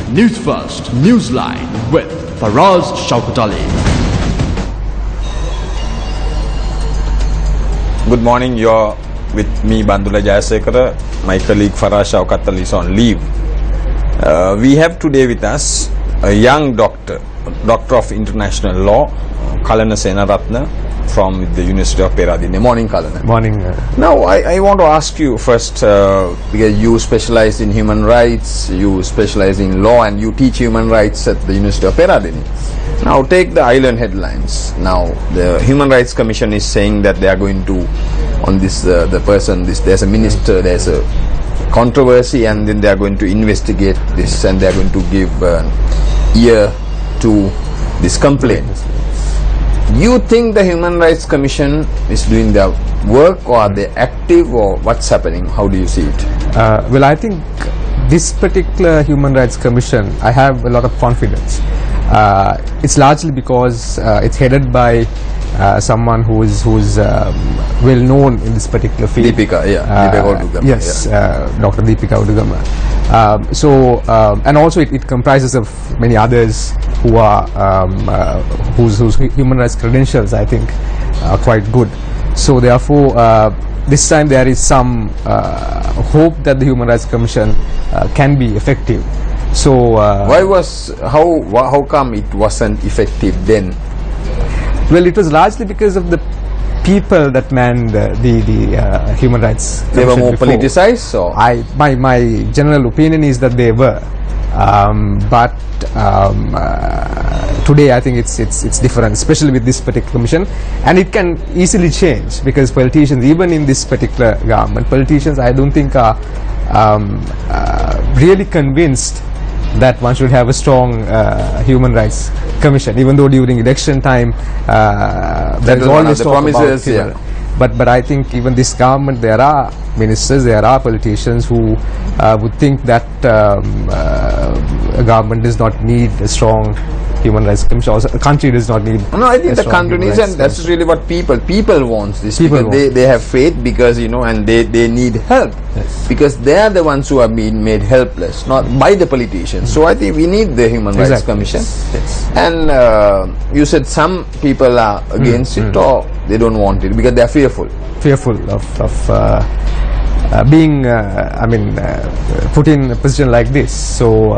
Newsfirst Newsline with Faraz Shaukat Ali. Good morning, you're with me Bandula Jayasekara. My colleague Faraz Shaukat Ali is on leave. We have today with us a young doctor of international law, Kalana Senaratna from the University of Peradeniya. Morning, Kalana. Morning. Now, I want to ask you first, because you specialize in human rights, you specialize in law, and you teach human rights at the University of Peradeniya. Now, take the island headlines. Now, the Human Rights Commission is saying that they are going to, on this, there's a minister, there's a controversy, and then they are going to investigate this, and they are going to give ear to this complaint. You think the Human Rights Commission is doing their work, or are they active, or what's happening? How do you see it? Well, I think this particular Human Rights Commission, I have a lot of confidence. It's largely because it's headed by someone who is well known in this particular field. Deepika Udugama. Yes, Dr. Deepika Udugama. And also it comprises of many others who are whose human rights credentials, I think, are quite good. So therefore, this time there is some hope that the Human Rights Commission can be effective. So how come it wasn't effective then? Well, it was largely because of the people that manned the Human Rights Commission. They were more before. politicized, or my general opinion is that they were, but today I think it's different, especially with this particular commission, and it can easily change because politicians, even in this particular government, politicians I don't think are really convinced that one should have a strong human rights commission, even though during election time there is always the talk promises, about but I think even this government, there are ministers, there are politicians who would think that a government does not need a strong human rights commission, or a country does not need. No, I think the country needs, and that's really what people wants this. They have faith because and they need help, yes, because they are the ones who are being made helpless, not by the politicians. So I think we need the Human Rights Commission. Yes. And you said some people are against it, or they don't want it because they are fearful of being put in a position like this. So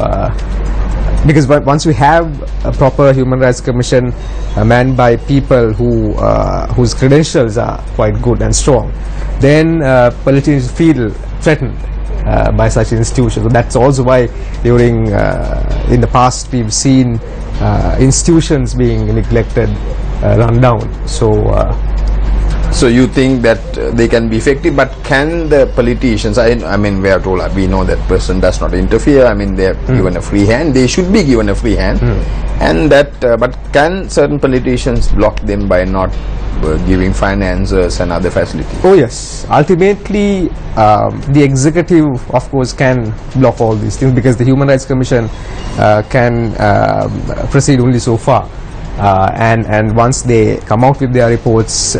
because once we have a proper Human Rights Commission manned by people whose credentials are quite good and strong, then politicians feel threatened by such institutions. So that's also why during in the past we've seen institutions being neglected, run down. So you think that they can be effective, but can the politicians, I mean, we are told, we know that person does not interfere, I mean, they are given a free hand, they should be given a free hand, and that, but can certain politicians block them by not giving finances and other facilities? Oh yes, ultimately the executive of course can block all these things, because the Human Rights Commission can proceed only so far. And once they come out with their reports,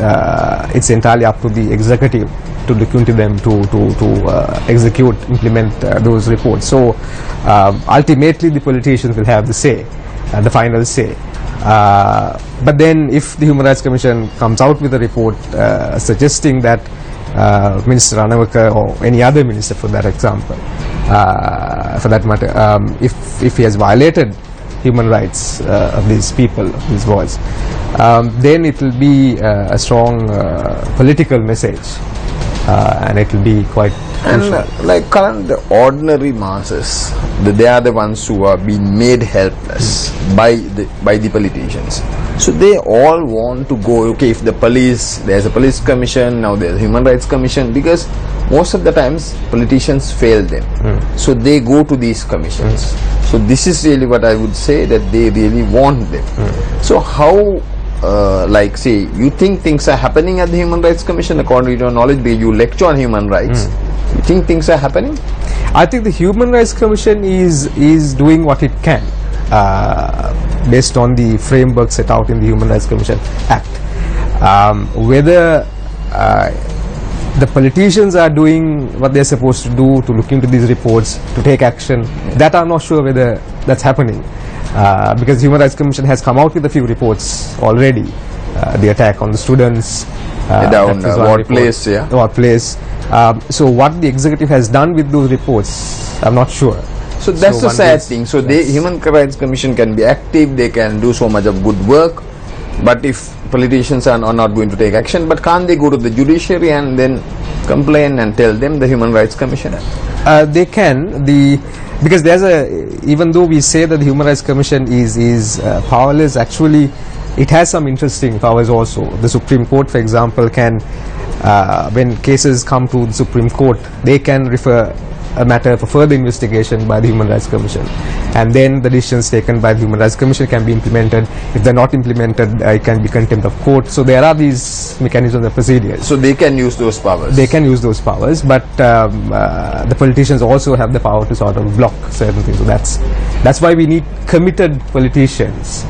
it's entirely up to the executive to look into them, to execute, implement those reports. So ultimately the politicians will have the say, the final say. But then if the Human Rights Commission comes out with a report suggesting that Minister Ranawaka or any other minister for that example, for that matter, if he has violated human rights of these people, of these boys, then it will be a strong political message, and it will be quite and like current the ordinary masses, they are the ones who are being made helpless by the politicians. So they all want to go, okay, if the police, there's a police commission, now there's a Human Rights Commission, because most of the times politicians fail them. So they go to these commissions. So this is really what I would say, that they really want them. So how, like say, you think things are happening at the Human Rights Commission according to your knowledge, because you lecture on human rights, you think things are happening? I think the Human Rights Commission is doing what it can based on the framework set out in the Human Rights Commission Act. Whether the politicians are doing what they're supposed to do, to look into these reports, to take action, that I'm not sure whether that's happening, because the Human Rights Commission has come out with a few reports already. The attack on the students, down that is one what report. place, yeah? What place? So what the executive has done with those reports, I'm not sure. So that's the one sad needs- thing. So the Human Rights Commission can be active, they can do so much of good work, but if politicians are not going to take action, but can't they go to the judiciary and then complain and tell them, the Human Rights Commission? They can, because there's even though we say that the Human Rights Commission is powerless, actually it has some interesting powers also. The Supreme Court, for example, can, when cases come to the Supreme Court, they can refer a matter for further investigation by the Human Rights Commission, and then the decisions taken by the Human Rights Commission can be implemented. If they're not implemented, it can be contempt of court. So there are these mechanisms and procedures. So they can use those powers. They can use those powers, but the politicians also have the power to sort of block certain things. So that's why we need committed politicians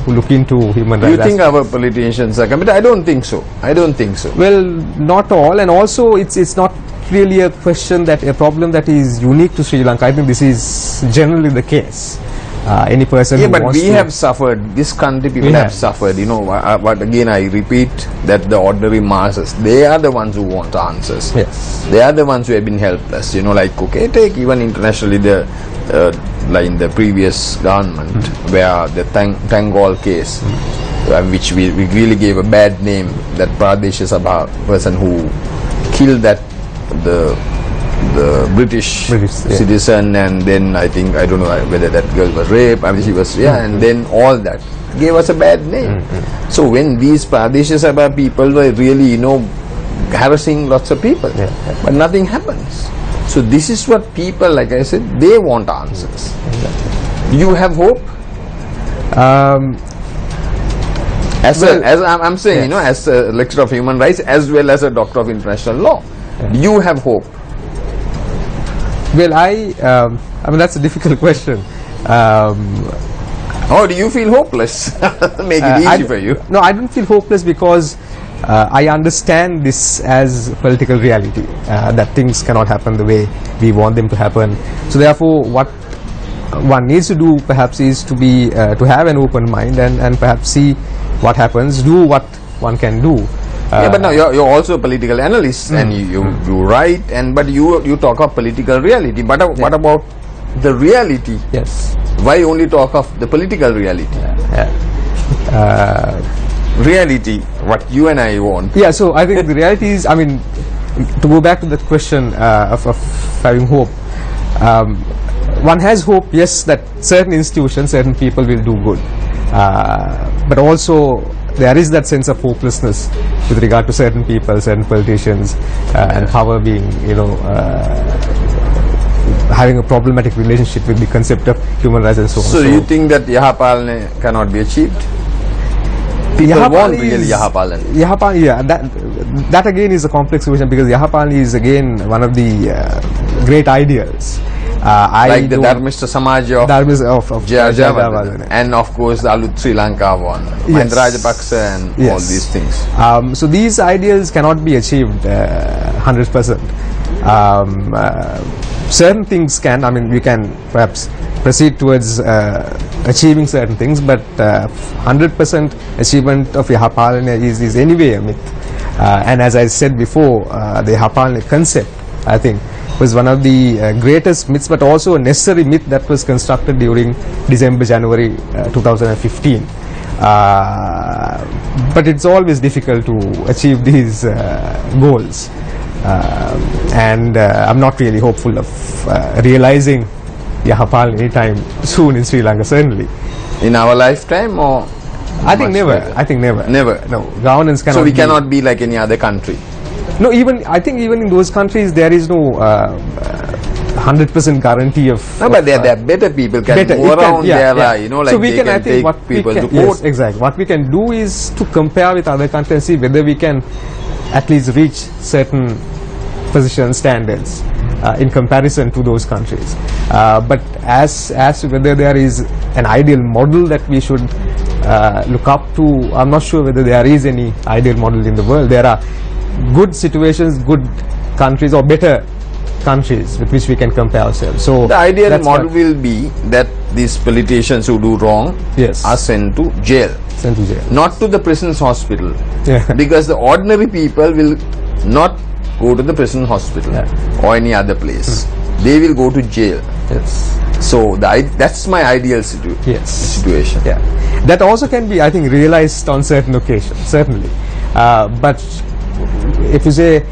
who look into human Do you rights. think our politicians are committed? I don't think so. I don't think so. Well, not all, and also it's not really a question that a problem that is unique to Sri Lanka. I think this is generally the case. Any person Yeah, who but wants we to have suffered, this country people We have have. suffered, but again I repeat that the ordinary masses, they are the ones who want answers. Yes. They are the ones who have been helpless, like, okay, take even internationally like in the previous government, where the Tangol case, which we really gave a bad name, that Pradesh Sabha person who killed the British yeah. citizen, and then I don't know whether that girl was raped. I mean, she was, and then all that gave us a bad name. So when these Pradesh Sabha people were really, harassing lots of people, but nothing happens. So this is what people, like I said, they want answers. You have hope? As I'm saying, as a lecturer of human rights as well as a doctor of international law, you have hope. Well, I mean that's a difficult question. Or do you feel hopeless? Make it easy for you. No, I don't feel hopeless because I understand this as political reality, that things cannot happen the way we want them to happen. So therefore, what one needs to do perhaps is to be to have an open mind and perhaps see what happens, do what one can do. Yeah, but now you're also a political analyst, and you write, but you talk of political reality. But what about the reality? Yes. Why only talk of the political reality? Reality, what you and I want. Yeah, so I think the reality is, I mean, to go back to that question of having hope, one has hope, yes, that certain institutions, certain people will do good, but also there is that sense of hopelessness with regard to certain people, certain politicians, and power being, having a problematic relationship with the concept of human rights and so on. So you think that Yahapalne cannot be achieved? People want really Yahapalne. Yahapalne, yeah, that again is a complex situation, because Yahapalne is again one of the great ideals. Like the Dharmista Samaj of Jayawardena, and of course the Alut Sri Lanka one, Yes. Mahinda Rajapaksa, and all these things. So these ideals cannot be achieved 100%. Certain things can, I mean, we can perhaps proceed towards achieving certain things, but 100% achievement of Yahapalne is anyway a myth. And as I said before, the Yahapalne concept, I think, was one of the greatest myths, but also a necessary myth that was constructed during January 2015. But it's always difficult to achieve these goals, and I'm not really hopeful of realizing Yahapalne anytime soon in Sri Lanka, certainly. In our lifetime, or I think much never. later? I think never. Never. No, governance cannot. So we cannot be like any other country. No, I think even in those countries there is no 100% guarantee of. No, but there are better people can go around there, like so we they can, can I think, take what people we to can, court. yes, exactly. What we can do is to compare with other countries and see whether we can at least reach certain position standards in comparison to those countries. But as to whether there is an ideal model that we should look up to, I'm not sure whether there is any ideal model in the world. There are good situations, good countries, or better countries with which we can compare ourselves. So the ideal that's model what- will be that these politicians who do wrong Yes. are sent to jail, sent to jail. not to the prison's hospital. Yeah. Because the ordinary people will not go to the prison hospital or any other place. They will go to jail. Yes. So that's my ideal situation. Yeah, that also can be, I think, realized on certain occasions, certainly. But if you say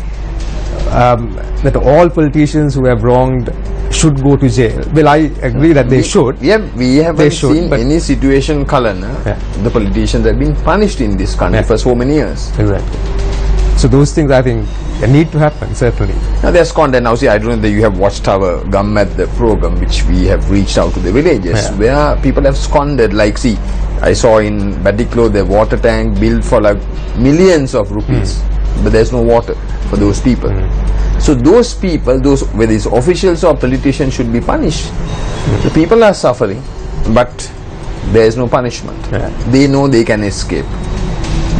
that all politicians who have wronged should go to jail, well, I agree that they should. We haven't They should, seen but- any situation, Kalana. The politicians have been punished in this country for so many years. Exactly. So those things, I think, need to happen, certainly. Now there's content. Now see, I don't know that you have watched our Gammat the program, which we have reached out to the villages where people have squandered. Like, see, I saw in Batiklo the water tank built for like millions of rupees, but there's no water for those people. So those people, whether it's officials or politicians, should be punished. The people are suffering, but there is no punishment. They know they can escape.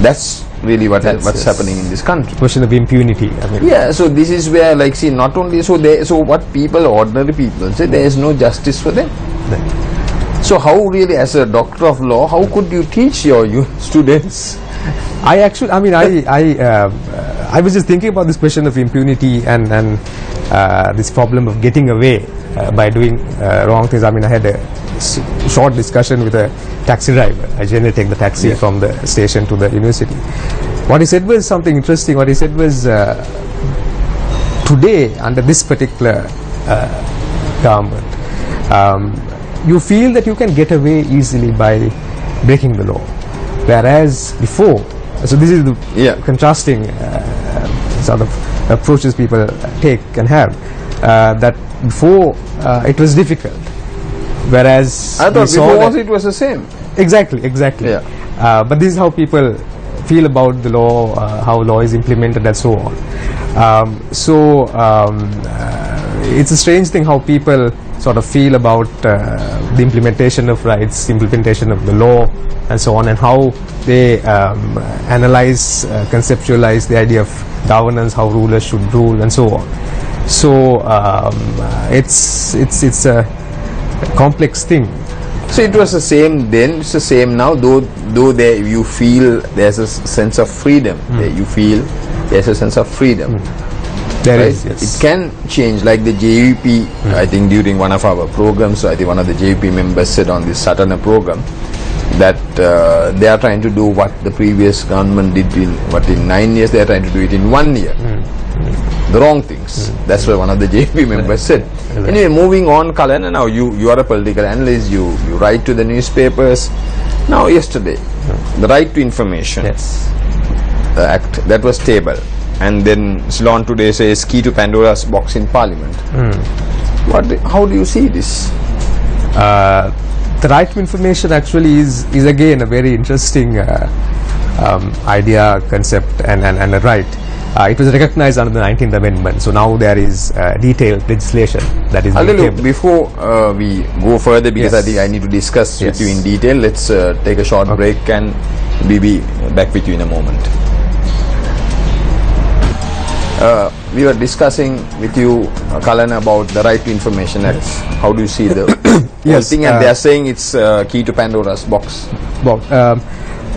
That's really what's happening in this country. Question of impunity. I mean, Yeah, so this is where, like, see, not only so what people, ordinary people say, there is no justice for them. So how really, as a doctor of law, how could you teach your students? I was just thinking about this question of impunity and this problem of getting away by doing wrong things. I mean, I had a short discussion with a taxi driver. I generally take the taxi from the station to the university. What he said was something interesting. What he said was, today, under this particular government, you feel that you can get away easily by breaking the law, whereas before, so this is the contrasting sort of approaches people take and have, that before it was difficult, whereas I thought we saw before that it was the same. Exactly. Yeah. But this is how people feel about the law, how law is implemented, and so on. It's a strange thing how people sort of feel about the implementation of rights, implementation of the law, and so on, and how they analyze, conceptualize the idea of governance, how rulers should rule, and so on. So it's a complex thing. So it was the same then, it's the same now, though you feel there's a sense of freedom. You feel there's a sense of freedom. There right? is, yes. It can change, like the JVP, I think during one of our programs, I think one of the JVP members said on this Satana program that they are trying to do what the previous government did in 9 years, they are trying to do it in 1 year. The wrong things. That's what one of the JVP members said. Anyway, moving on, Kalana, now you are a political analyst, you write to the newspapers. Now yesterday, the Right to Information Act, that was tabled. And then Ceylon today says key to Pandora's box in Parliament. How do you see this? The right to information actually is again a very interesting idea, concept, and a right. It was recognized under the 19th Amendment, so now there is detailed legislation that is being tabled. Before we go further, because I think I need to discuss with you in detail, let's take a short break and we'll be back with you in a moment. We were discussing with you, Kalana, about the Right to Information Act. How do you see the whole thing? And they are saying it's key to Pandora's box.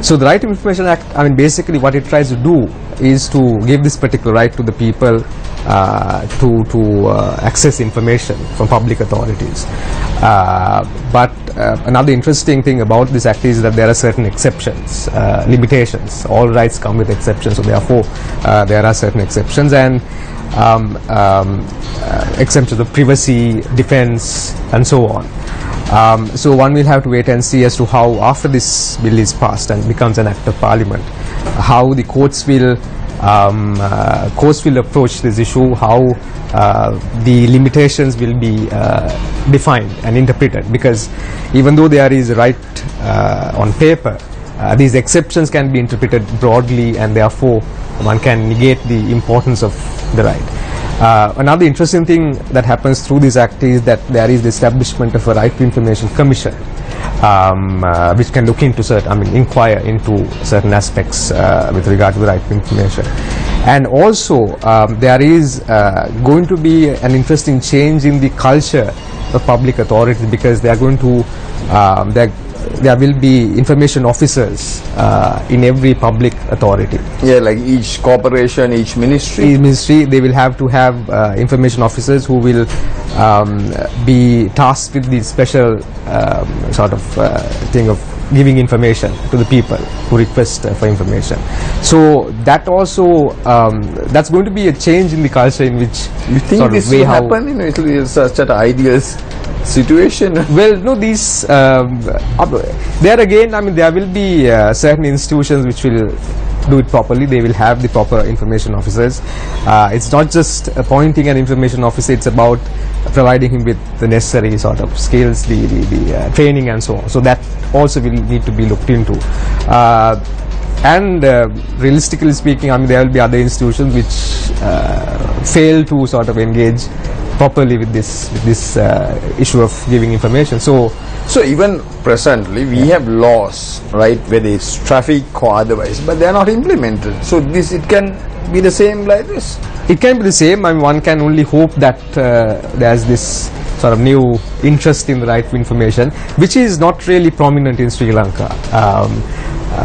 So the Right to Information Act, I mean, basically what it tries to do is to give this particular right to the people to access information from public authorities. But another interesting thing about this act is that there are certain exceptions, limitations. All rights come with exceptions, so therefore there are certain exceptions, and exemptions of privacy, defense, and so on. So one will have to wait and see as to how, after this bill is passed and becomes an act of parliament, how the courts will approach this issue, how the limitations will be defined and interpreted, because even though there is a right on paper, these exceptions can be interpreted broadly, and therefore one can negate the importance of the right. Another interesting thing that happens through this act is that there is the establishment of a Right to Information Commission, which can look into inquire into certain aspects with regard to the right to information. And also there is going to be an interesting change in the culture of public authorities, because they are going to there will be information officers in every public authority. Yeah, like each corporation, each ministry. Each ministry, they will have to have information officers who will be tasked with the special sort of thing of giving information to the people who request for information. So that also that's going to be a change in the culture in which You think sort of this way will how happen? It will be such an ideal situation. Well, no, these there again, I mean, there will be certain institutions which will do it properly. They will have the proper information officers. It's not just appointing an information officer, it's about providing him with the necessary sort of skills, the training and so on. So that also will need to be looked into. And realistically speaking, I mean, there will be other institutions which fail to sort of engage properly with this issue of giving information. So even presently we have laws, right, whether it's traffic or otherwise, but they are not implemented. So it can be the same like this. it can be the same. I mean, one can only hope that there's this sort of new interest in the right to information, which is not really prominent in Sri Lanka.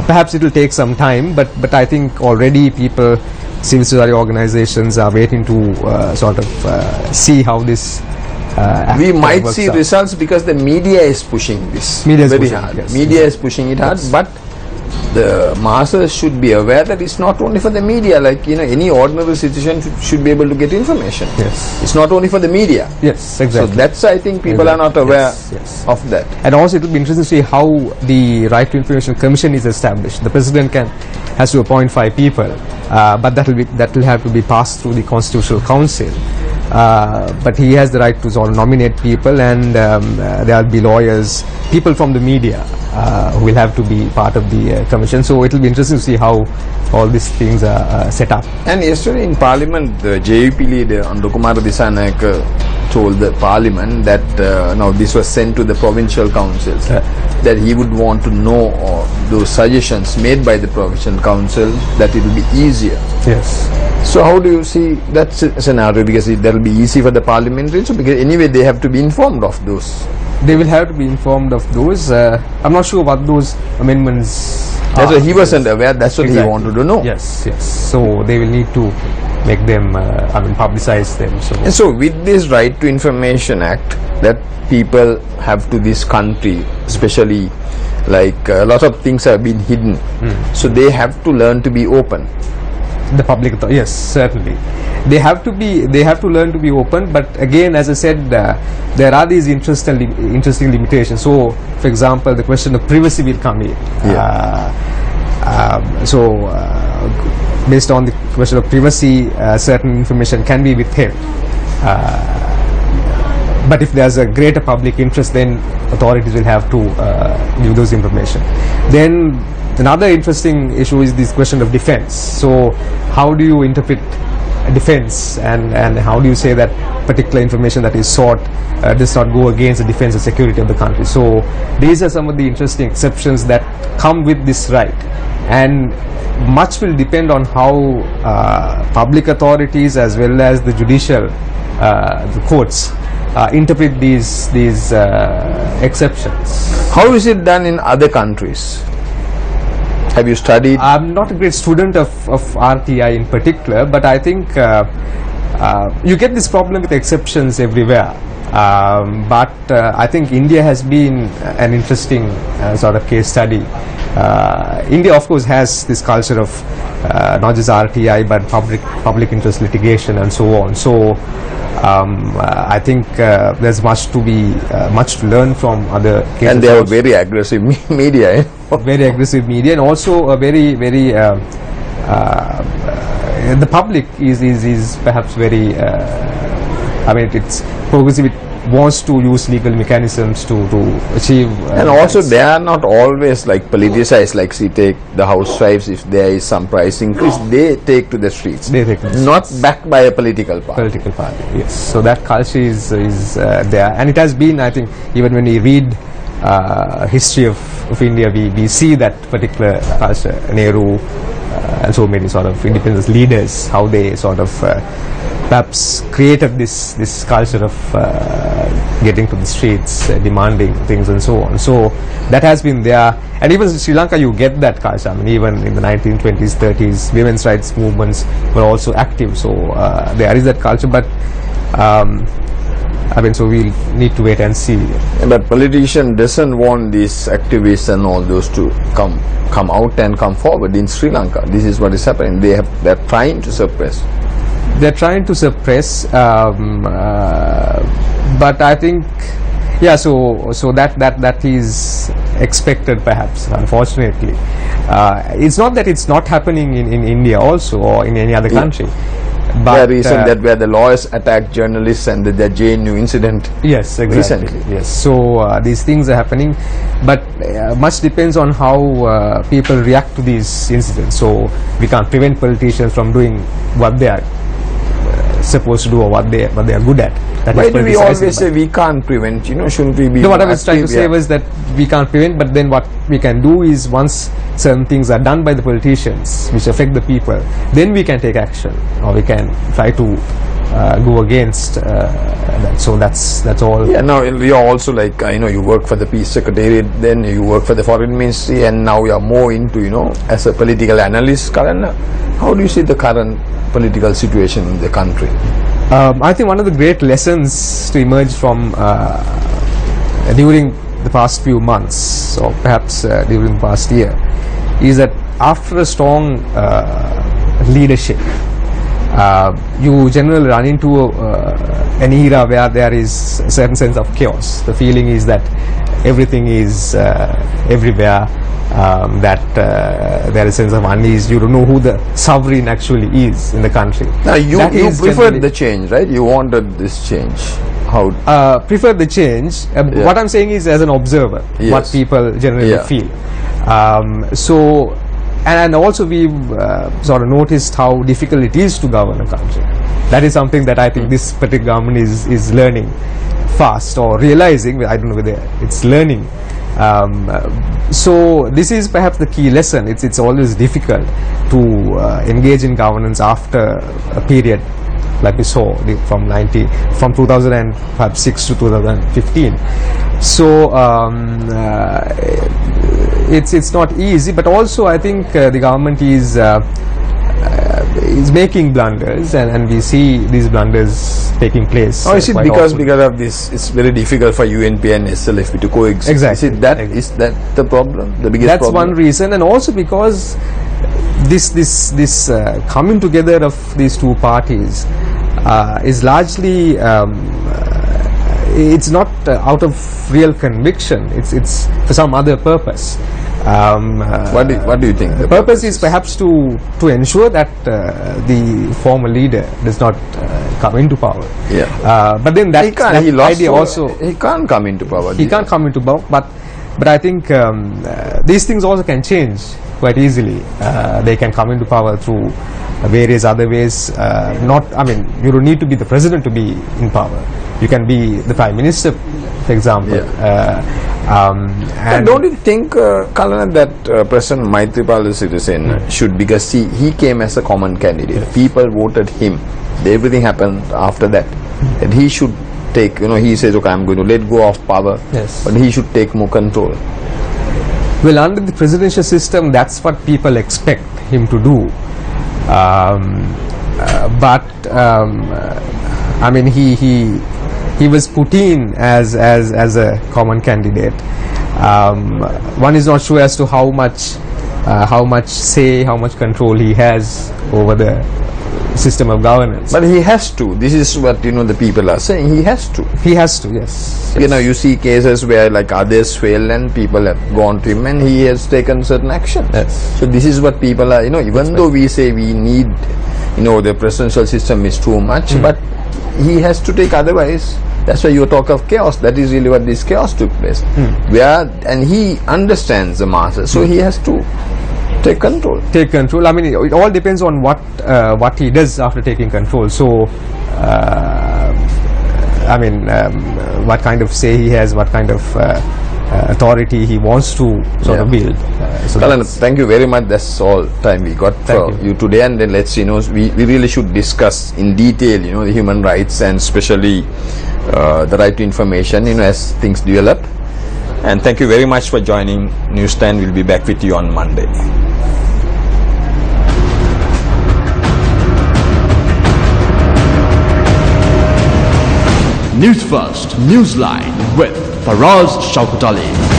Perhaps it will take some time, but I think already people, civil society organizations are waiting to sort of see how this we might works see out. results because the media is pushing this Media is very pushing it, hard. yes. Media is pushing it hard, but the masses should be aware that it's not only for the media. Like, any ordinary citizen should be able to get information. Yes. It's not only for the media. Yes, exactly. So that's, I think, people are not aware Yes. of that. And also it will be interesting to see how the Right to Information Commission is established. The President has to appoint 5 people, but that will have to be passed through the Constitutional Council. But he has the right to sort of nominate people, and there will be lawyers, people from the media who will have to be part of the commission. So it will be interesting to see how all these things are set up. And yesterday in Parliament, the JUP leader Andukumara Disanayake told the Parliament that now this was sent to the provincial councils, that he would want to know those suggestions made by the provincial council, that it will be easier. Yes. So how do you see that scenario? Because that will be easy for the parliamentarians, so because anyway they have to be informed of those. They will have to be informed of those. I'm not sure what those amendments That's are. why he wasn't aware. That's what Exactly. he wanted to know. Yes. So they will need to make them, publicize them. And so with this Right to Information Act that people have to this country, especially like a lot of things have been hidden, so they have to learn to be open. The public, yes, certainly. They have to learn to be open. But again, as I said, there are these interesting limitations. So, for example, the question of privacy will come in. Based on the question of privacy, certain information can be withheld. But if there's a greater public interest, then authorities will have to give those information. Then another interesting issue is this question of defense. So how do you interpret defense, and how do you say that particular information that is sought does not go against the defense and security of the country? So these are some of the interesting exceptions that come with this right, and much will depend on how public authorities as well as the judicial, the courts, interpret these exceptions. How is it done in other countries? Have you studied? I'm not a great student of RTI in particular, but I think you get this problem with exceptions everywhere. But I think India has been an interesting sort of case study. India, of course, has this culture of not just RTI but public interest litigation and so on. So I think there's much to learn from other cases. And they have very aggressive media. Very aggressive media, and also a very the public is perhaps very it's progressive. It wants to use legal mechanisms to achieve And also rights. they are not always like politicized, like see, take the housewives, if there is some price increase, they take to the streets. They take to the not backed by a political party. political party. Yes, so that culture is there, and it has been, I think, even when we read history of India, we see that particular culture. Nehru, and so many sort of independence leaders, how they sort of perhaps created this culture of getting to the streets, demanding things and so on. So that has been there, and even in Sri Lanka you get that culture. I mean, even in the 1920s, 30s, women's rights movements were also active. So there is that culture, but I mean, so we'll need to wait and see. But politician doesn't want these activists and all those to come out and come forward in Sri Lanka. This is what is happening. They're trying to suppress. They're trying to suppress, but I think, yeah. So that is expected, perhaps. Unfortunately, it's not that it's not happening in India also, or in any other country. But the reason that where the lawyers attacked journalists and the JNU incident. Yes, exactly. Recently. Yes. So these things are happening, but much depends on how people react to these incidents. So we can't prevent politicians from doing what they are supposed to do, or what they are good at. Why do we always say we can't prevent? Shouldn't we be? No, what I was trying to say was that we can't prevent, but then what we can do is, once certain things are done by the politicians which affect the people, then we can take action, or we can try to go against that. So that's all. Yeah. Now you are also like you work for the Peace Secretariat, then you work for the Foreign Ministry, and now you are more into as a political analyst. Karan, how do you see the current political situation in the country? I think one of the great lessons to emerge from during the past few months, or perhaps during the past year, is that after a strong leadership, you generally run into an era where there is a certain sense of chaos. The feeling is that everything is everywhere, that there is a sense of unease. You don't know who the sovereign actually is in the country. Now you preferred the change, right? You wanted this change. How? Prefer the change. What I'm saying is, as an observer, what people generally feel. So, and also we've sort of noticed how difficult it is to govern a country. That is something that I think this particular government is learning fast, or realizing. I don't know whether it's learning. So this is perhaps the key lesson. It's always difficult to engage in governance after a period like we saw from 2006 to 2015. So it's not easy, but also I think the government is making blunders, and we see these blunders taking place. Is it because of this? It's very difficult for UNP and SLFP to coexist. Exactly. Is that the problem? The biggest That's problem? one reason, and also because this coming together of these two parties is largely it's not out of real conviction. It's for some other purpose. What do you think? The purpose is perhaps to ensure that the former leader does not come into power. But then that idea also he can't come into power. He can't come into power. But I think these things also can change quite easily. They can come into power through various other ways. You don't need to be the president to be in power. You can be the prime minister, for example. And don't you think, Kalana, that President Maithripala Sirisena should, because he came as a common candidate. People voted him. Everything happened after that. And he should take, he says, okay, I'm going to let go of power. But he should take more control. Well, under the presidential system, that's what people expect him to do. He was put in as a common candidate. One is not sure as to how much say, how much control he has over the system of governance. But he has to. This is what the people are saying. He has to. He has to. Yes. You see cases where like others fail and people have gone to him and he has taken certain action. So this is what people are. Even though we say we need, the presidential system is too much, but he has to take, otherwise. That's why you talk of chaos. That is really what this chaos took place. And he understands the masses, so he has to take control. Take control. I mean, it all depends on what he does after taking control. So, what kind of say he has, what kind of authority he wants to sort of build. So Kalan, that's- thank you very much. That's all time we got for Thank you today. And then let's, we really should discuss in detail, the human rights and especially the right to information, as things develop. And thank you very much for joining Newsstand. We'll be back with you on Monday. Newsfirst Newsline with Faraz Shaukat Ali.